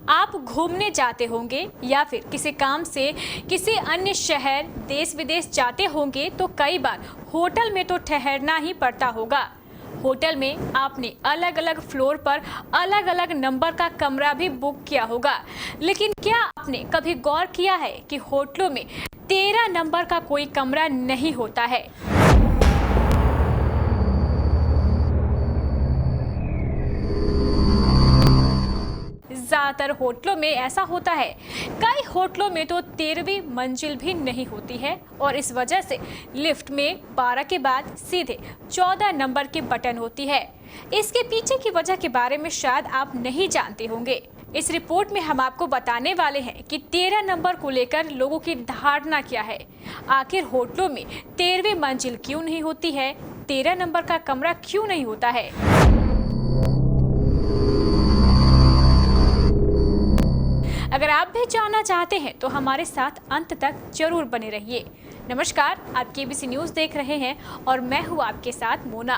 आप घूमने जाते होंगे या फिर किसी काम से किसी अन्य शहर देश विदेश जाते होंगे तो कई बार होटल में तो ठहरना ही पड़ता होगा। होटल में आपने अलग अलग फ्लोर पर अलग अलग नंबर का कमरा भी बुक किया होगा, लेकिन क्या आपने कभी गौर किया है कि होटलों में 13 नंबर का कोई कमरा नहीं होता है। ज्यादातर होटलों में ऐसा होता है। कई होटलों में तो 13वीं मंजिल भी नहीं होती है और इस वजह से लिफ्ट में 12 के बाद सीधे 14 नंबर की बटन होती है। इसके पीछे की वजह के बारे में शायद आप नहीं जानते होंगे। इस रिपोर्ट में हम आपको बताने वाले हैं कि 13 नंबर को लेकर लोगों की धारणा क्या है। आखिर होटलों में 13वीं मंजिल क्यों नहीं होती है, 13 नंबर का कमरा क्यों नहीं होता है। अगर आप भी जानना चाहते हैं तो हमारे साथ अंत तक जरूर बने रहिए। नमस्कार, आप केबीसी न्यूज़ देख रहे हैं और मैं हूँ आपके साथ मोना।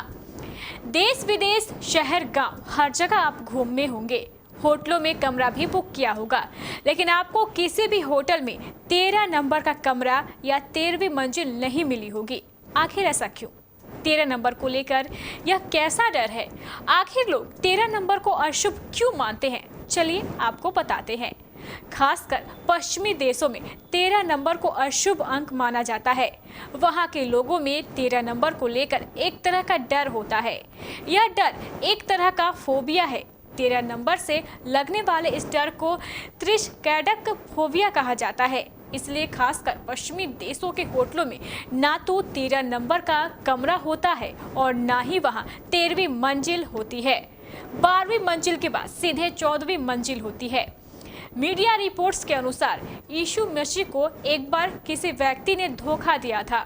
देश विदेश शहर गांव हर जगह आप घूमे होंगे, होटलों में कमरा भी बुक किया होगा, लेकिन आपको किसी भी होटल में 13 नंबर का कमरा या 13वीं मंजिल नहीं मिली होगी। आखिर ऐसा क्यों? 13 नंबर को लेकर यह कैसा डर है? आखिर लोग 13 नंबर को अशुभ क्यों मानते हैं? चलिए आपको बताते हैं। खासकर पश्चिमी देशों में 13 नंबर को अशुभ अंक माना जाता है। वहां के लोगों में 13 नंबर को लेकर एक तरह का डर होता है। यह डर एक तरह का फोबिया है। 13 नंबर से लगने वाले इस डर को त्रिशकैडक फोबिया कहा जाता है। इसलिए खासकर पश्चिमी देशों के होटलों में ना तो 13 नंबर का कमरा होता है और ना ही वहां 13वीं मंजिल होती है। 12वीं मंजिल के बाद सीधे 14वीं मंजिल होती है। मीडिया रिपोर्ट्स के अनुसार यीशु मसीह को एक बार किसी व्यक्ति ने धोखा दिया था।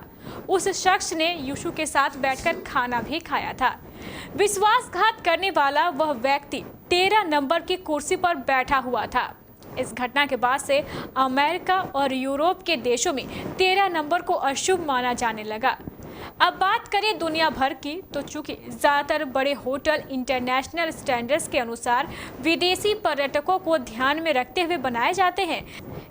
उस शख्स ने यीशु के साथ बैठकर खाना भी खाया था। विश्वासघात करने वाला वह व्यक्ति 13 नंबर की कुर्सी पर बैठा हुआ था। इस घटना के बाद से अमेरिका और यूरोप के देशों में 13 नंबर को अशुभ माना जाने लगा। अब बात करें दुनिया भर की, तो चूंकि ज़्यादातर बड़े होटल इंटरनेशनल स्टैंडर्ड्स के अनुसार विदेशी पर्यटकों को ध्यान में रखते हुए बनाए जाते हैं,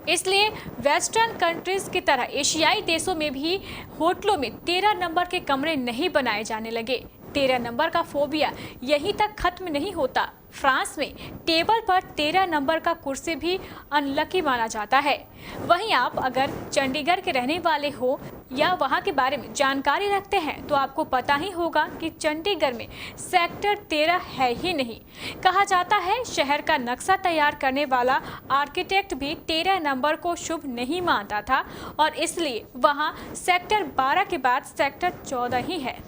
इसलिए वेस्टर्न कंट्रीज की तरह एशियाई देशों में भी होटलों में 13 नंबर के कमरे नहीं बनाए जाने लगे। 13 नंबर का फोबिया यहीं तक खत्म नहीं होता। फ्रांस में टेबल पर 13 नंबर का कुर्सी भी अनलकी माना जाता है। वहीं आप अगर चंडीगढ़ के रहने वाले हो या वहां के बारे में जानकारी रखते हैं तो आपको पता ही होगा कि चंडीगढ़ में सेक्टर 13 है ही नहीं। कहा जाता है शहर का नक्शा तैयार करने वाला आर्किटेक्ट भी 13 नंबर को शुभ नहीं मानता था और इसलिए वहां सेक्टर 12 के बाद सेक्टर 14 ही है।